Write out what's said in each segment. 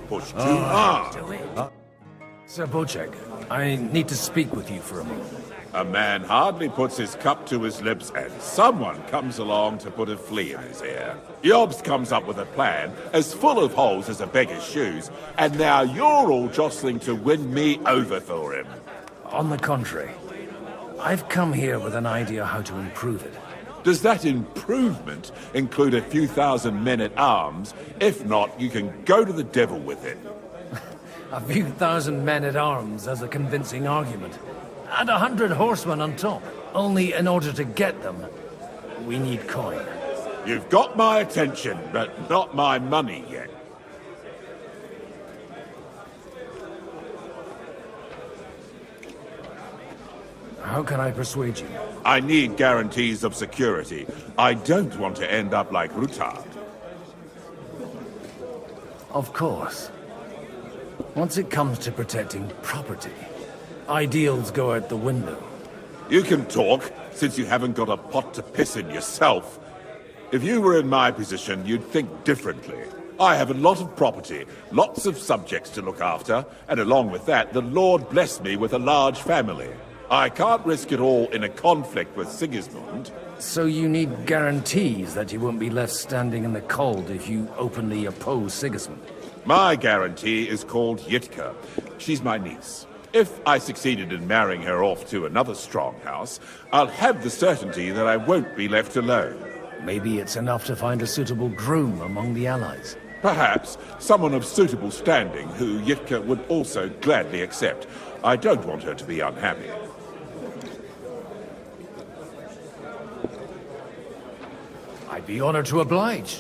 push too hard. Sir Botschek, I need to speak with you for a moment. A man hardly puts his cup to his lips and someone comes along to put a flea in his ear. Yobs comes up with a plan as full of holes as a beggar's shoes, and now you're all jostling to win me over for him. On the contrary, I've come here with an idea how to improve it. Does that improvement include a few thousand men-at-arms? If not, you can go to the devil with it. A few thousand men-at-arms as a convincing argument. And 100 horsemen on top. Only in order to get them, we need coin. You've got my attention, but not my money yet. How can I persuade you? I need guarantees of security. I don't want to end up like Rutard. Of course. Once it comes to protecting property, ideals go out the window. You can talk, since you haven't got a pot to piss in yourself. If you were in my position, you'd think differently. I have a lot of property, lots of subjects to look after, and along with that, the Lord blessed me with a large family. I can't risk it all in a conflict with Sigismund. So you need guarantees that you won't be left standing in the cold if you openly oppose Sigismund. My guarantee is called Yitka. She's my niece. If I succeeded in marrying her off to another strong house, I'll have the certainty that I won't be left alone. Maybe it's enough to find a suitable groom among the allies. Perhaps someone of suitable standing who Yitka would also gladly accept. I don't want her to be unhappy. I'd be honored to oblige.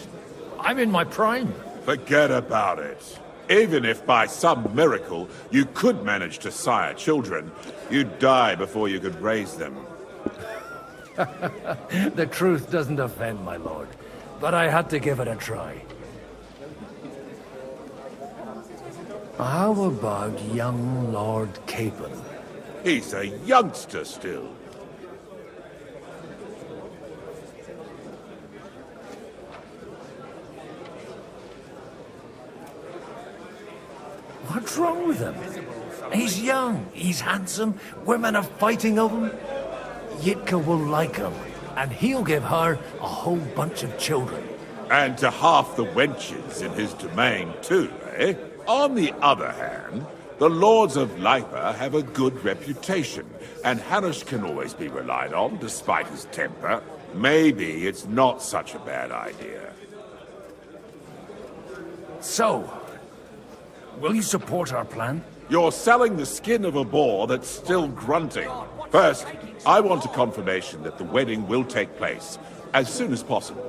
I'm in my prime. Forget about it. Even if by some miracle you could manage to sire children, you'd die before you could raise them. The truth doesn't offend, my lord, but I had to give it a try. How about young Lord Capon? He's a youngster still. What's wrong with him? He's young, he's handsome, women are fighting over him. Yitka will like him, and he'll give her a whole bunch of children. And to half the wenches in his domain too, eh? On the other hand, the lords of Lipa have a good reputation, and Hanush can always be relied on, despite his temper. Maybe it's not such a bad idea. So, will you support our plan? You're selling the skin of a boar that's still grunting. First, I want a confirmation that the wedding will take place, as soon as possible.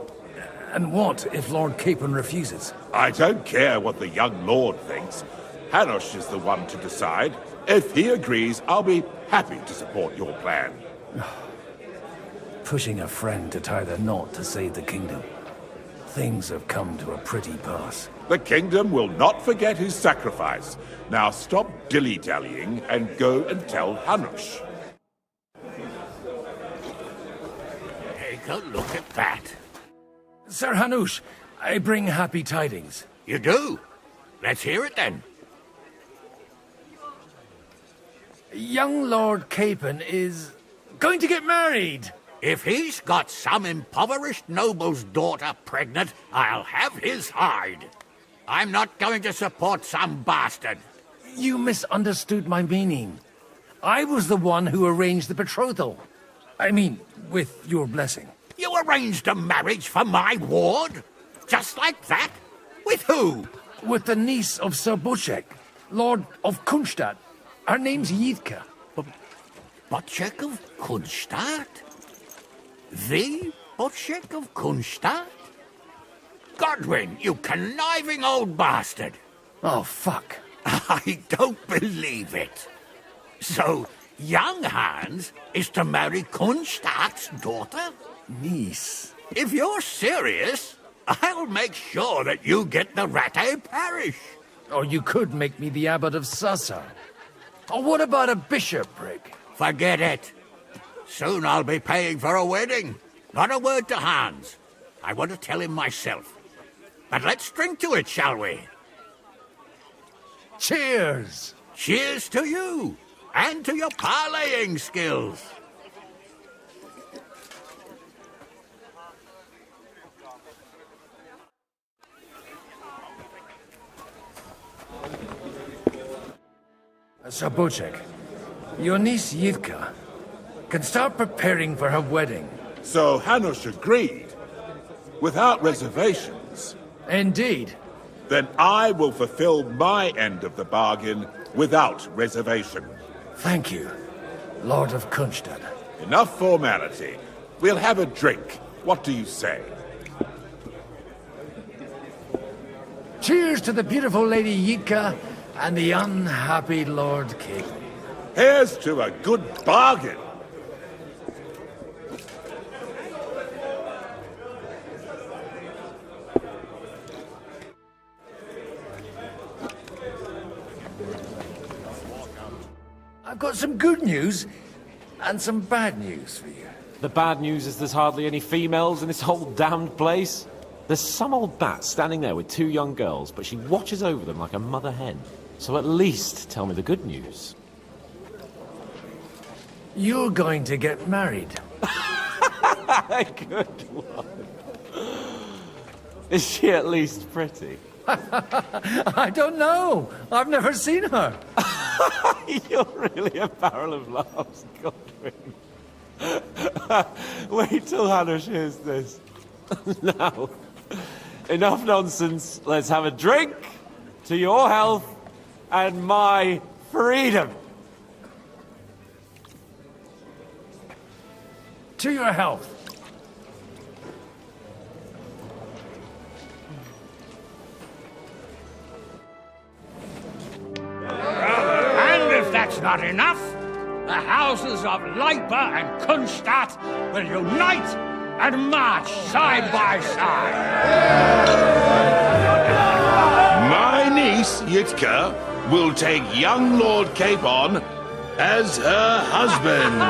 And what if Lord Capon refuses? I don't care what the young lord thinks. Hanush is the one to decide. If he agrees, I'll be happy to support your plan. Pushing a friend to tie the knot to save the kingdom. Things have come to a pretty pass. The kingdom will not forget his sacrifice. Now stop dilly-dallying and go and tell Hanush. Take a look at that. Sir Hanush, I bring happy tidings. You do? Let's hear it then. Young Lord Capon is going to get married. If he's got some impoverished noble's daughter pregnant, I'll have his hide. I'm not going to support some bastard. You misunderstood my meaning. I was the one who arranged the betrothal. I mean, with your blessing. You arranged a marriage for my ward? Just like that? With who? With the niece of Sir Botschek, Lord of Kunstadt. Her name's Yitka. Botschek of Kunstadt? The Botschek of Kunstadt? Godwin, you conniving old bastard! Oh, fuck. I don't believe it. So, young Hans is to marry Kunstadt's daughter? Niece. If you're serious, I'll make sure that you get the Rattay parish. Or you could make me the abbot of Sasa. Or what about a bishopric? Forget it. Soon I'll be paying for a wedding. Not a word to Hans. I want to tell him myself. But let's drink to it, shall we? Cheers! Cheers to you, and to your parleying skills. Sir Botschek, your niece Yivka can start preparing for her wedding. So Hanush agreed, without reservations. Indeed. Then I will fulfill my end of the bargain without reservation. Thank you, Lord of Kunstad. Enough formality. We'll have a drink. What do you say? Cheers to the beautiful Lady Yivka and the unhappy Lord Capon. Here's to a good bargain. I've got some good news and some bad news for you. The bad news is there's hardly any females in this whole damned place. There's some old bat standing there with two young girls, but she watches over them like a mother hen. So at least tell me the good news. You're going to get married. Good one. Is she at least pretty? I don't know. I've never seen her. You're really a barrel of laughs, Godwin. Wait till Hanush hears this. Now, enough nonsense. Let's have a drink to your health and my freedom. To your health. And if that's not enough, the houses of Leipa and Kunstadt will unite and march side by side. My niece, Yitka, will take young Lord Capon as her husband.